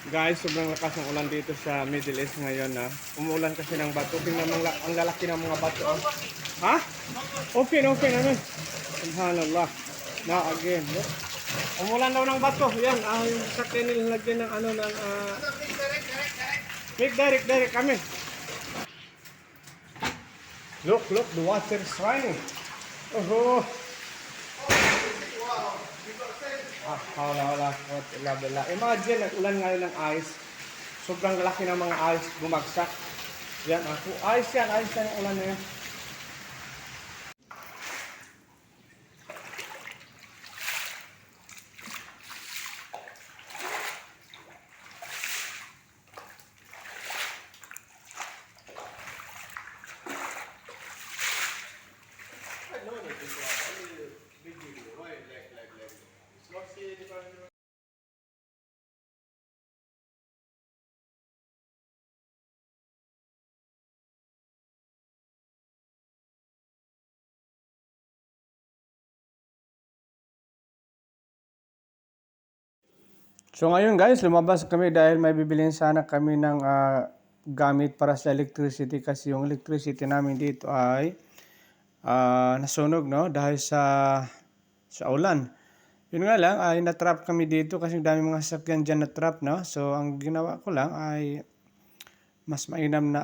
Guys, sobrang lakas ng ulan dito sa Middle East ngayon na. Umuulan kasi ng bato. Tingnan mo ang lalaki ng mga bato. Oh. Ha? Open naman. Subhanallah. Na again. Look. Umulan daw ng bato. Yan, yung sakyan nila lagyan ng ano ng direct kami. Look, the water is running. Oh. Wala. Imagine, nag-ulan ngayon ng ice. Sobrang laki ng mga ice bumagsak. Yan, ice yan ang ulan na yan. So ngayon guys, lumabas kami dahil may bibilhin sana kami ng gamit para sa electricity kasi yung electricity namin dito ay nasunog, no, dahil sa ulan. Yun nga lang ay na-trap kami dito kasi dami mga sasakyan dyan na-trap, no. So ang ginawa ko lang ay mas mainam na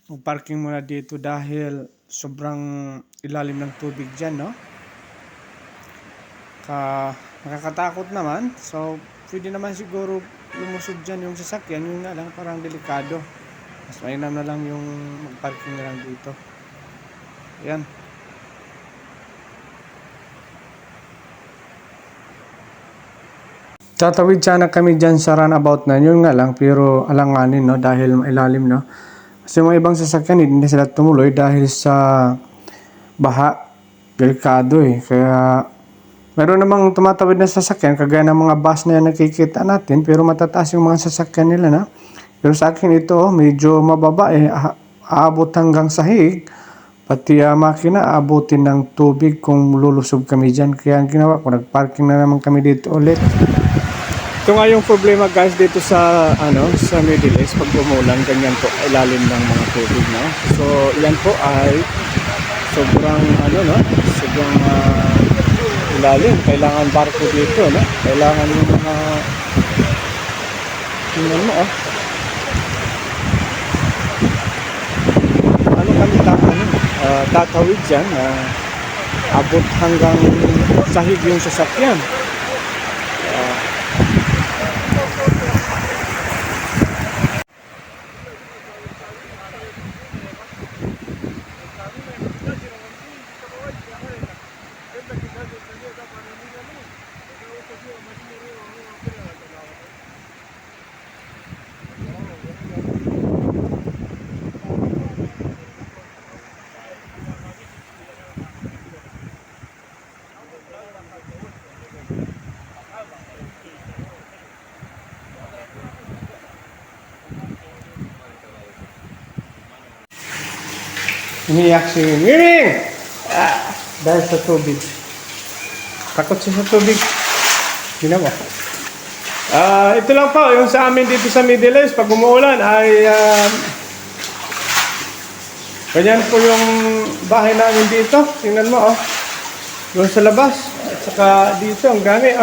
mag-parking muna dito dahil sobrang ilalim ng tubig dyan, no. Nakakatakot naman. So, pwede naman siguro lumusog dyan yung sasakyan. Yun nga lang, parang delikado. Mas mainam na lang yung mag-parking na lang dito. Ayan. Tatawid sana kami dyan sa runabout na yun nga lang, pero alanganin, no, dahil mailalim, no. Kasi mga ibang sasakyan, hindi sila tumuloy dahil sa baha. Delikado Kaya meron namang tumatawid na sasakyan, kagaya ng mga bus na yan nakikita natin, pero matataas yung mga sasakyan nila, na. Pero sa akin ito, medyo mababa aabot hanggang sahig, pati makina aabutin ng tubig kung lulusog kami dyan. Kaya ang ginawa ko, nagparking na naman kami dito ulit. Ito nga yung problema guys dito sa sa Middle East, pag umulan, ganyan po, ilalim ng mga tubig, no? So, yan po ay sobrang sobrang ilalim. Kailangan barko dito, no? Kailangan yung mga tingnan mo, kami tatawid dyan, abot hanggang sahig yung sasakyan. Umiyak si Miming! Dahil sa tubig. Takot siya sa tubig. Ginawa. Ito lang po, yung sa amin dito sa Middle East, pag umuulan ay ganyan po yung bahay namin dito. Tingnan mo, doon sa labas. At saka dito, ang gani,